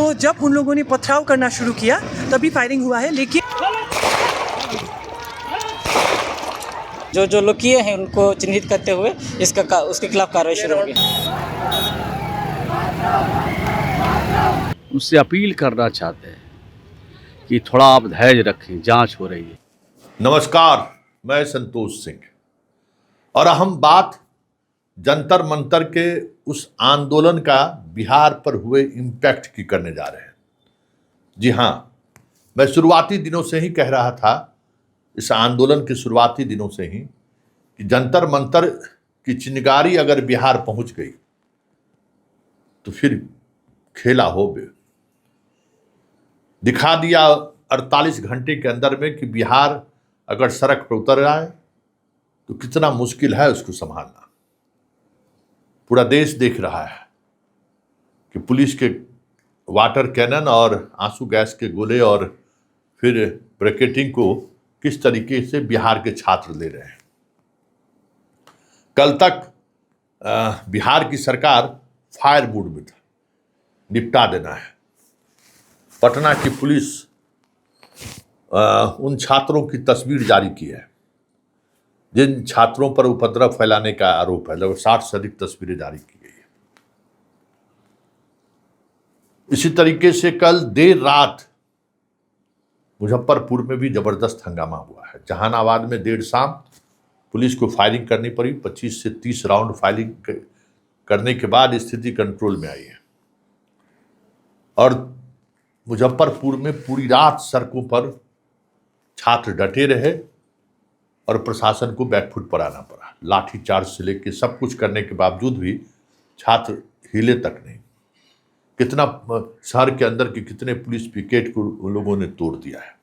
तो जब उन लोगों ने पथराव करना शुरू किया तभी फायरिंग हुआ है। लेकिन जो लोग किए हैं उनको चिन्हित करते हुए उसके खिलाफ कार्रवाई शुरू होगी। उससे अपील करना चाहते हैं कि थोड़ा आप धैर्य रखें, जांच हो रही है। नमस्कार, मैं संतोष सिंह और हम बात जंतर मंतर के उस आंदोलन का बिहार पर हुए इम्पैक्ट की करने जा रहे हैं। जी हाँ, मैं शुरुआती दिनों से ही कह रहा था, इस आंदोलन के शुरुआती दिनों से ही, कि जंतर मंतर की चिंगारी अगर बिहार पहुंच गई तो फिर खेला हो बे। दिखा दिया 48 घंटे के अंदर में कि बिहार अगर सड़क पर उतर आए तो कितना मुश्किल है उसको संभालना। पूरा देश देख रहा है कि पुलिस के वाटर कैनन और आंसू गैस के गोले और फिर ब्रैकेटिंग को किस तरीके से बिहार के छात्र ले रहे हैं। कल तक बिहार की सरकार फायर मूड में था, निपटा देना है। पटना की पुलिस उन छात्रों की तस्वीर जारी की है जिन छात्रों पर उपद्रव फैलाने का आरोप है। लगभग 60 से अधिक तस्वीरें जारी की गई है। इसी तरीके से कल देर रात मुजफ्फरपुर में भी जबरदस्त हंगामा हुआ है। जहानाबाद में देर शाम पुलिस को फायरिंग करनी पड़ी। 25 से 30 राउंड फायरिंग करने के बाद स्थिति कंट्रोल में आई है। और मुजफ्फरपुर में पूरी रात सड़कों पर छात्र डटे रहे और प्रशासन को बैकफुट पर आना पड़ा। लाठीचार्ज से लेकर सब कुछ करने के बावजूद भी छात्र हिले तक नहीं। कितना शहर के अंदर के कितने पुलिस पिकेट को उन लोगों ने तोड़ दिया है।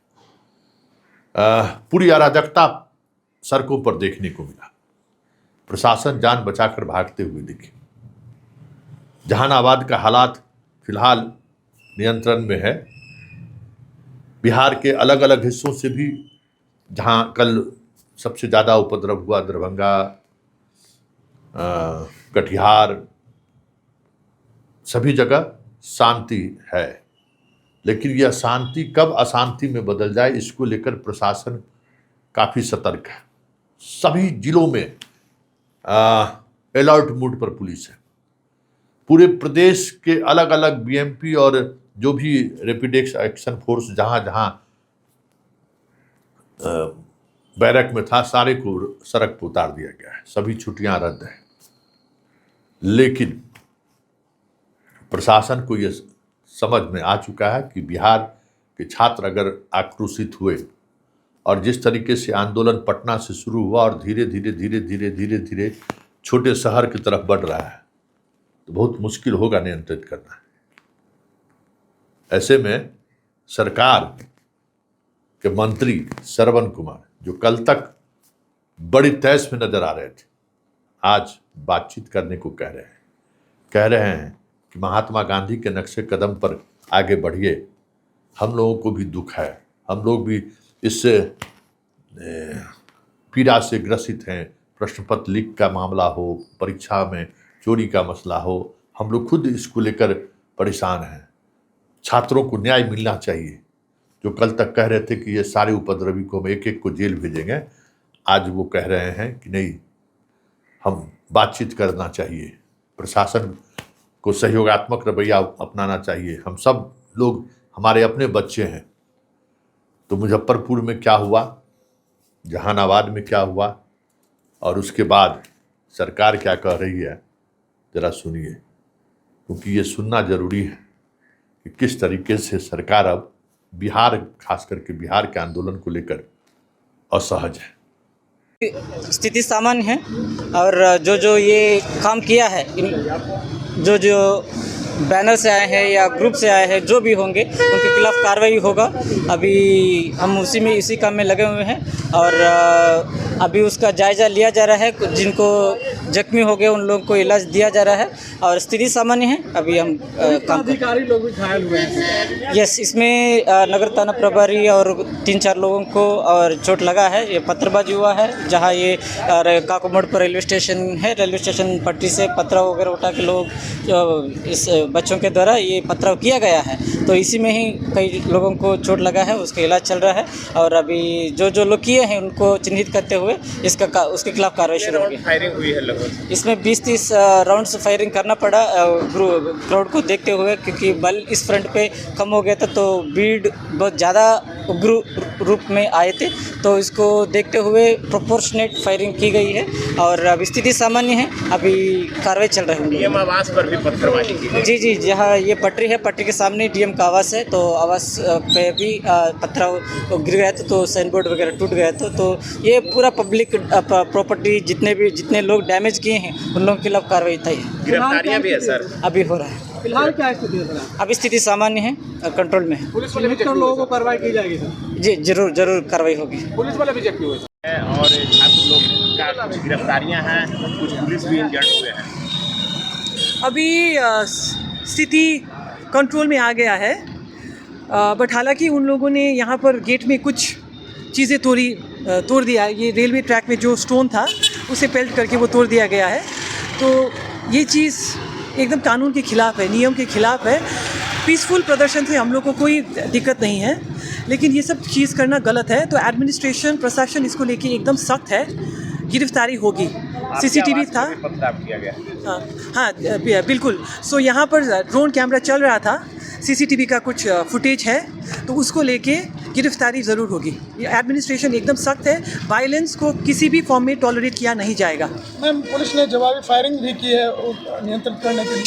पूरी अराजकता सड़कों पर देखने को मिला। प्रशासन जान बचाकर भागते हुए दिखे। जहानाबाद का हालात फिलहाल नियंत्रण में है। बिहार के अलग अलग हिस्सों से भी, जहां कल सबसे ज़्यादा उपद्रव हुआ, दरभंगा, कटिहार, सभी जगह शांति है। लेकिन यह शांति कब अशांति में बदल जाए, इसको लेकर प्रशासन काफ़ी सतर्क है। सभी जिलों में अलर्ट मोड पर पुलिस है। पूरे प्रदेश के अलग अलग बीएमपी और जो भी रैपिड एक्शन फोर्स जहाँ जहाँ बैरक में था, सारे को सड़क पर उतार दिया गया है। सभी छुट्टियां रद्द हैं। लेकिन प्रशासन को यह समझ में आ चुका है कि बिहार के छात्र अगर आक्रोशित हुए और जिस तरीके से आंदोलन पटना से शुरू हुआ और धीरे धीरे छोटे शहर की तरफ बढ़ रहा है, तो बहुत मुश्किल होगा नियंत्रित करना। ऐसे में सरकार के मंत्री श्रवण कुमार, जो कल तक बड़ी तैश में नजर आ रहे थे, आज बातचीत करने को कह रहे हैं कि महात्मा गांधी के नक्शे कदम पर आगे बढ़िए। हम लोगों को भी दुख है, हम लोग भी इससे पीड़ा से ग्रसित हैं। प्रश्न पत्र लीक का मामला हो, परीक्षा में चोरी का मसला हो, हम लोग खुद इसको लेकर परेशान हैं। छात्रों को न्याय मिलना चाहिए। जो कल तक कह रहे थे कि ये सारे उपद्रवी को हम एक एक को जेल भेजेंगे, आज वो कह रहे हैं कि नहीं, हम बातचीत करना चाहिए, प्रशासन को सहयोगात्मक रवैया अपनाना चाहिए। हम सब लोग हमारे अपने बच्चे हैं। तो मुजफ्फरपुर में क्या हुआ, जहानाबाद में क्या हुआ और उसके बाद सरकार क्या कह रही है, ज़रा सुनिए, क्योंकि ये सुनना ज़रूरी है कि किस तरीके से सरकार अब बिहार, खास करके बिहार के आंदोलन को लेकर असहज है। स्थिति सामान्य है और जो ये काम किया है, जो बैनर से आए हैं या ग्रुप से आए हैं, जो भी होंगे उनके खिलाफ कार्रवाई होगा। अभी हम इसी काम में लगे हुए हैं और अभी उसका जायज़ा लिया जा रहा है। जिनको जख्मी हो गए उन लोगों को इलाज दिया जा रहा है और स्थिति सामान्य है। अभी हम काम अधिकारी लोग भी घायल हुए हैं। यस, इसमें नगर थाना प्रभारी और 3-4 लोगों को और चोट लगा है। ये पत्थरबाजी हुआ है जहाँ ये काकोमोड़ पर रेलवे स्टेशन है। रेलवे स्टेशन पट्टी से पत्थर वगैरह उठा के लोग इस बच्चों के द्वारा ये पथराव किया गया है। तो इसी में ही कई लोगों को चोट लगा है, उसका इलाज चल रहा है और अभी जो लोग किए हैं उनको चिन्हित करते हुए उसके खिलाफ कार्रवाई शुरू होगी। फायरिंग हुई है लगभग इसमें 20-30 राउंड्स फायरिंग करना पड़ा क्राउड को देखते हुए, क्योंकि बल इस फ्रंट पे कम हो गया था तो भीड़ बहुत ज़्यादा उग्र रूप में आए थे। तो इसको देखते हुए प्रोपोर्शनेट फायरिंग की गई है और अब स्थिति सामान्य है। अभी कार्रवाई चल रही है। डीएम आवास पर भी पत्थरबाजी की गई। जी, जहाँ ये पटरी है, पटरी के सामने डीएम का आवास है। तो आवास पे भी पत्थर गिर गया था तो साइन बोर्ड वगैरह टूट गया था। तो ये पूरा पब्लिक प्रॉपर्टी जितने लोग डैमेज किए हैं उन लोगों के खिलाफ कार्रवाई तय है। गिरफ्तारियां भी है सर। अभी हो रहा है। फिलहाल क्या स्थिति है सर? अभी स्थिति सामान्य है, कंट्रोल में है। पुलिस वाले भी लोगों को कार्रवाई की जाएगी सर? जी, जरूर कार्रवाई होगी। पुलिस वाले भी जख्मी हुए और छात्र लोग का कुछ गिरफ्तारियां हैं, कुछ पुलिस भी इंजर्ड हुए हैं। अभी स्थिति कंट्रोल में आ गया है, बट हालांकि उन लोगों ने यहाँ पर गेट में कुछ चीज़ें तोड़ दिया है। ये रेलवे ट्रैक में जो स्टोन था उसे पेल्ट करके वो तोड़ दिया गया है। तो ये चीज़ एकदम कानून के खिलाफ़ है, नियम के खिलाफ़ है। पीसफुल प्रदर्शन से हम लोग को कोई दिक्कत नहीं है, लेकिन ये सब चीज़ करना गलत है। तो एडमिनिस्ट्रेशन प्रशासन इसको लेके एकदम सख्त है, गिरफ्तारी होगी। सीसीटीवी था, किया गया। हाँ बिल्कुल। सो यहाँ पर ड्रोन कैमरा चल रहा था, सीसीटीवी का कुछ फुटेज है, तो उसको लेके गिरफ्तारी ज़रूर होगी। ये एडमिनिस्ट्रेशन एकदम सख्त है, वायलेंस को किसी भी फॉर्म में टॉलरेट किया नहीं जाएगा। मैम, पुलिस ने जवाबी फायरिंग भी की है नियंत्रित करने के लिए,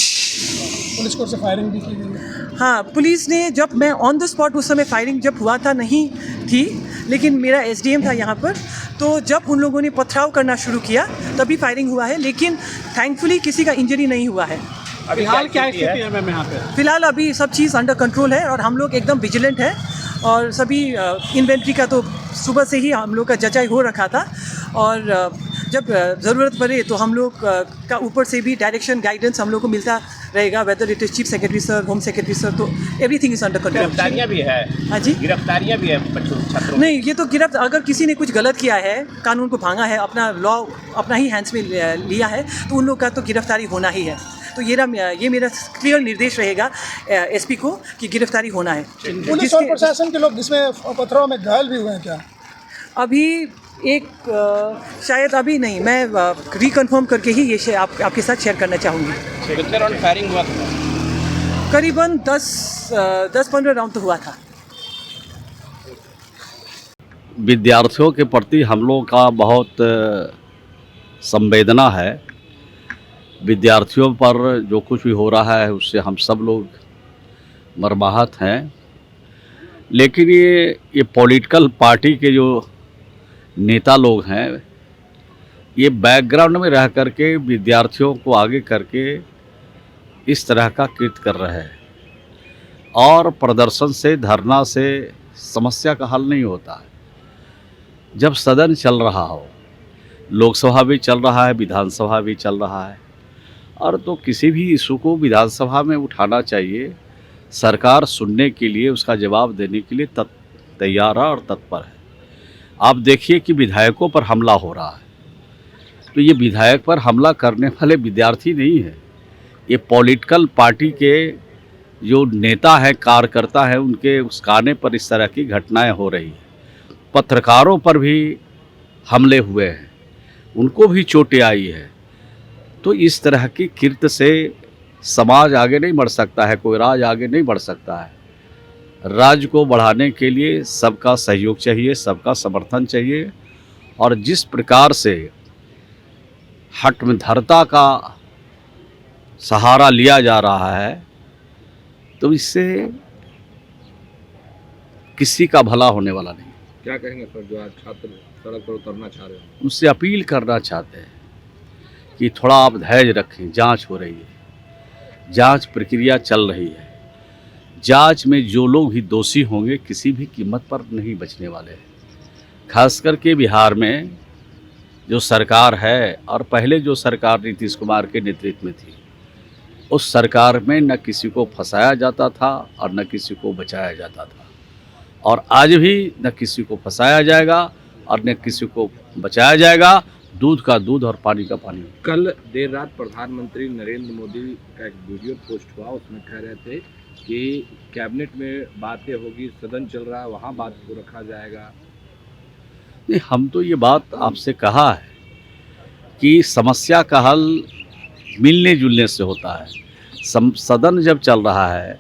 पुलिस को से फायरिंग भी की गई है। हाँ, पुलिस ने, जब मैं ऑन द स्पॉट उस समय फायरिंग जब हुआ था नहीं थी, लेकिन मेरा एसडीएम था यहाँ पर, तो जब उन लोगों ने पथराव करना शुरू किया तभी फायरिंग हुआ है, लेकिन थैंकफुली किसी का इंजरी नहीं हुआ है। फिलहाल क्या स्थिति है मैम यहाँ पे? फिलहाल अभी सब चीज़ अंडर कंट्रोल है और हम लोग एकदम विजिलेंट है और सभी इन्वेंट्री का तो सुबह से ही हम लोग का जचाई हो रखा था और जब ज़रूरत पड़े तो हम लोग का ऊपर से भी डायरेक्शन गाइडेंस हम लोग को मिलता रहेगा, whether it is chief secretary sir, home secretary sir, तो एवरीथिंग इज अंडर कंट्रोल। गिरफ्तारियां भी है? हाँ जी, गिरफ्तारियां भी है बच्चों छात्रों? नहीं, ये तो अगर किसी ने कुछ गलत किया है, कानून को भांगा है, अपना लॉ अपना ही हैंड्स में लिया है, तो उन लोग का तो गिरफ्तारी होना ही है। तो ये मेरा क्लियर निर्देश रहेगा एसपी को कि गिरफ्तारी होना है। पुलिस और प्रशासन के लोग जिसमें पथराव में घायल भी हुए हैं क्या? अभी एक शायद अभी नहीं, मैं रिकन्फर्म करके ही ये आपके साथ शेयर करना चाहूँगी। कितने राउंड फायरिंग हुआ था? करीबन 10-15 राउंड तो हुआ था। विद्यार्थियों के प्रति हम लोग का बहुत संवेदना है। विद्यार्थियों पर जो कुछ भी हो रहा है उससे हम सब लोग मर्माहत हैं, लेकिन ये पॉलिटिकल पार्टी के जो नेता लोग हैं ये बैकग्राउंड में रह करके विद्यार्थियों को आगे करके इस तरह का कृत्य कर रहे हैं और प्रदर्शन से, धरना से समस्या का हल नहीं होता है। जब सदन चल रहा हो, लोकसभा भी चल रहा है, विधानसभा भी चल रहा है, और तो किसी भी इशू को विधानसभा में उठाना चाहिए। सरकार सुनने के लिए, उसका जवाब देने के लिए तैयार है और तत्पर है। आप देखिए कि विधायकों पर हमला हो रहा है, तो ये विधायक पर हमला करने वाले विद्यार्थी नहीं है, ये पॉलिटिकल पार्टी के जो नेता हैं, कार्यकर्ता हैं, उनके उस्काने पर इस तरह की घटनाएं हो रही हैं। पत्रकारों पर भी हमले हुए हैं, उनको भी चोटें आई है। तो इस तरह की कृत्य से समाज आगे नहीं बढ़ सकता है, कोई राज्य आगे नहीं बढ़ सकता है। राज्य को बढ़ाने के लिए सबका सहयोग चाहिए, सबका समर्थन चाहिए, और जिस प्रकार से हठधर्मिता का सहारा लिया जा रहा है, तो इससे किसी का भला होने वाला नहीं। क्या कहेंगे सर जो आज छात्र सड़क पर उतरना चाह रहे हैं? उनसे अपील करना चाहते हैं कि थोड़ा आप धैर्य रखें, जांच हो रही है, जांच प्रक्रिया चल रही है। जांच में जो लोग भी दोषी होंगे किसी भी कीमत पर नहीं बचने वाले हैं। खास करके बिहार में जो सरकार है और पहले जो सरकार नीतीश कुमार के नेतृत्व में थी, उस सरकार में न किसी को फंसाया जाता था और न किसी को बचाया जाता था, और आज भी न किसी को फंसाया जाएगा और न किसी को बचाया जाएगा। दूध का दूध और पानी का पानी। कल देर रात प्रधानमंत्री नरेंद्र मोदी का एक वीडियो पोस्ट हुआ, उसमें कह रहे थे कि कैबिनेट में बातें होगी, सदन चल रहा है वहाँ बात को रखा जाएगा। नहीं, हम तो ये बात आपसे कहा है कि समस्या का हल मिलने जुलने से होता है। सदन जब चल रहा है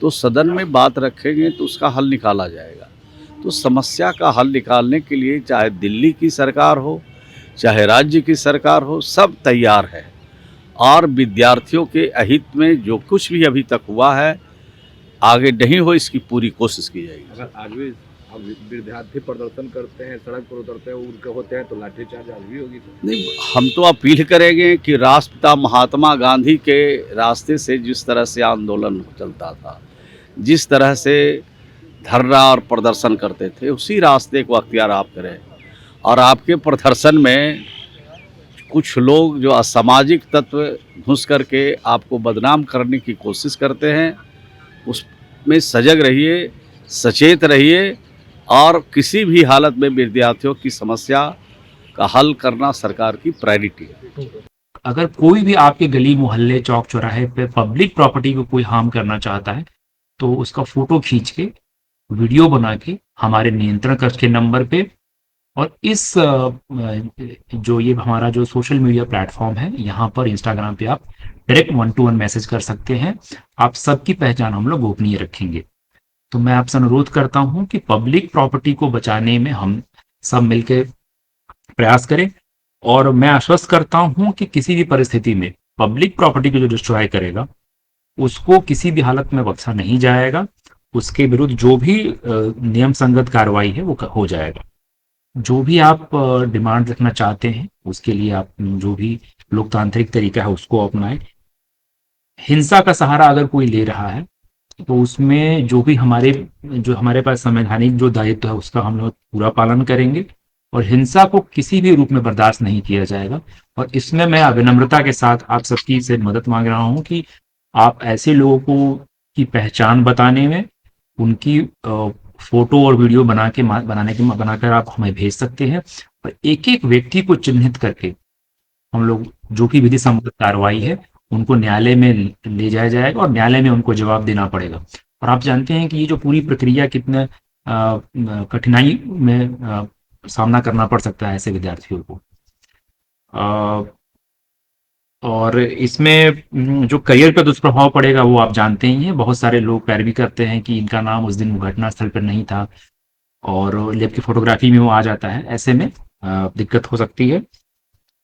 तो सदन में बात रखेंगे तो उसका हल निकाला जाएगा। तो समस्या का हल निकालने के लिए चाहे दिल्ली की सरकार हो, चाहे राज्य की सरकार हो, सब तैयार है। और विद्यार्थियों के अहित में जो कुछ भी अभी तक हुआ है आगे नहीं हो, इसकी पूरी कोशिश की जाएगी। अगर आज भी विद्यार्थी प्रदर्शन करते हैं, सड़क पर उतरते हैं, उनके होते हैं तो लाठीचार्ज आज भी होगी। नहीं, हम तो अपील करेंगे कि राष्ट्रपिता महात्मा गांधी के रास्ते से जिस तरह से आंदोलन चलता था, जिस तरह से धरना और प्रदर्शन करते थे, उसी रास्ते को अख्तियार आप करें। और आपके प्रदर्शन में कुछ लोग जो असामाजिक तत्व घुस करके आपको बदनाम करने की कोशिश करते हैं, उसमें सजग रहिए, सचेत रहिए, और किसी भी हालत में विद्यार्थियों की समस्या का हल करना सरकार की प्रायोरिटी है। अगर कोई भी आपके गली मोहल्ले चौक चौराहे पे पब्लिक प्रॉपर्टी को कोई हार्म करना चाहता है तो उसका फोटो खींच के वीडियो बना के हमारे नियंत्रण कक्ष के नंबर पे, और इस जो ये हमारा जो सोशल मीडिया प्लेटफॉर्म है, यहाँ पर इंस्टाग्राम पे आप डायरेक्ट 1-to-1 मैसेज कर सकते हैं। आप सबकी पहचान हम लोग गोपनीय रखेंगे। तो मैं आपसे अनुरोध करता हूं कि पब्लिक प्रॉपर्टी को बचाने में हम सब मिलकर प्रयास करें, और मैं आश्वस्त करता हूं कि किसी भी परिस्थिति में पब्लिक प्रॉपर्टी को जो डिस्ट्रॉय करेगा उसको किसी भी हालत में बख्शा नहीं जाएगा। उसके विरुद्ध जो भी नियम संगत कार्रवाई है वो हो जाएगा। जो भी आप डिमांड रखना चाहते हैं उसके लिए आप जो भी लोकतांत्रिक तरीका है उसको अपनाएं। हिंसा का सहारा अगर कोई ले रहा है तो उसमें जो हमारे पास संवैधानिक जो दायित्व है उसका हम लोग पूरा पालन करेंगे, और हिंसा को किसी भी रूप में बर्दाश्त नहीं किया जाएगा। और इसमें मैं विनम्रता के साथ आप सबकी से मदद मांग रहा हूं कि आप ऐसे लोगों को की पहचान बताने में उनकी फोटो और वीडियो बनाकर आप हमें भेज सकते हैं, और एक एक व्यक्ति को चिन्हित करके हम लोग जो भी विधि सम्मत कार्रवाई है उनको न्यायालय में ले जाया जाएगा, और न्यायालय में उनको जवाब देना पड़ेगा। और आप जानते हैं कि ये जो पूरी प्रक्रिया कितने कठिनाई में सामना करना पड़ सकता है ऐसे विद्यार्थियों को। और इसमें जो करियर पर दुष्प्रभाव पड़ेगा वो आप जानते ही हैं। बहुत सारे लोग पैरवी करते हैं कि इनका नाम उस दिन घटना स्थल पर नहीं था और लैब की फोटोग्राफी में वो आ जाता है, ऐसे में दिक्कत हो सकती है।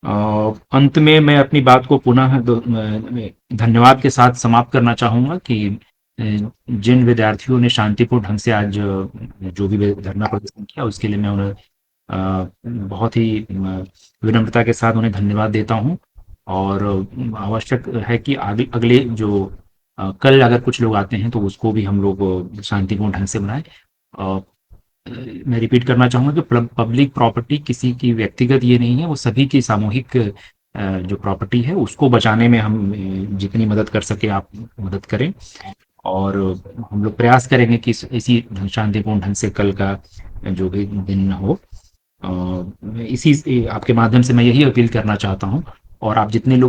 अंत में मैं अपनी बात को पुनः धन्यवाद के साथ समाप्त करना चाहूँगा कि जिन विद्यार्थियों ने शांतिपूर्ण ढंग से आज जो भी धरना प्रदर्शन किया उसके लिए मैं उन्हें बहुत ही विनम्रता के साथ उन्हें धन्यवाद देता हूँ। और आवश्यक है कि आगे अगले जो कल अगर कुछ लोग आते हैं तो उसको भी हम लोग शांतिपूर्ण ढंग से बनाएं। मैं रिपीट करना चाहूँगा कि पब्लिक प्रॉपर्टी किसी की व्यक्तिगत ये नहीं है, वो सभी की सामूहिक जो प्रॉपर्टी है उसको बचाने में हम जितनी मदद कर सके आप मदद करें, और हम लोग प्रयास करेंगे कि इसी शांतिपूर्ण ढंग से कल का जो भी दिन हो। इसी आपके माध्यम से मैं यही अपील करना चाहता हूँ, और आप जितने लोग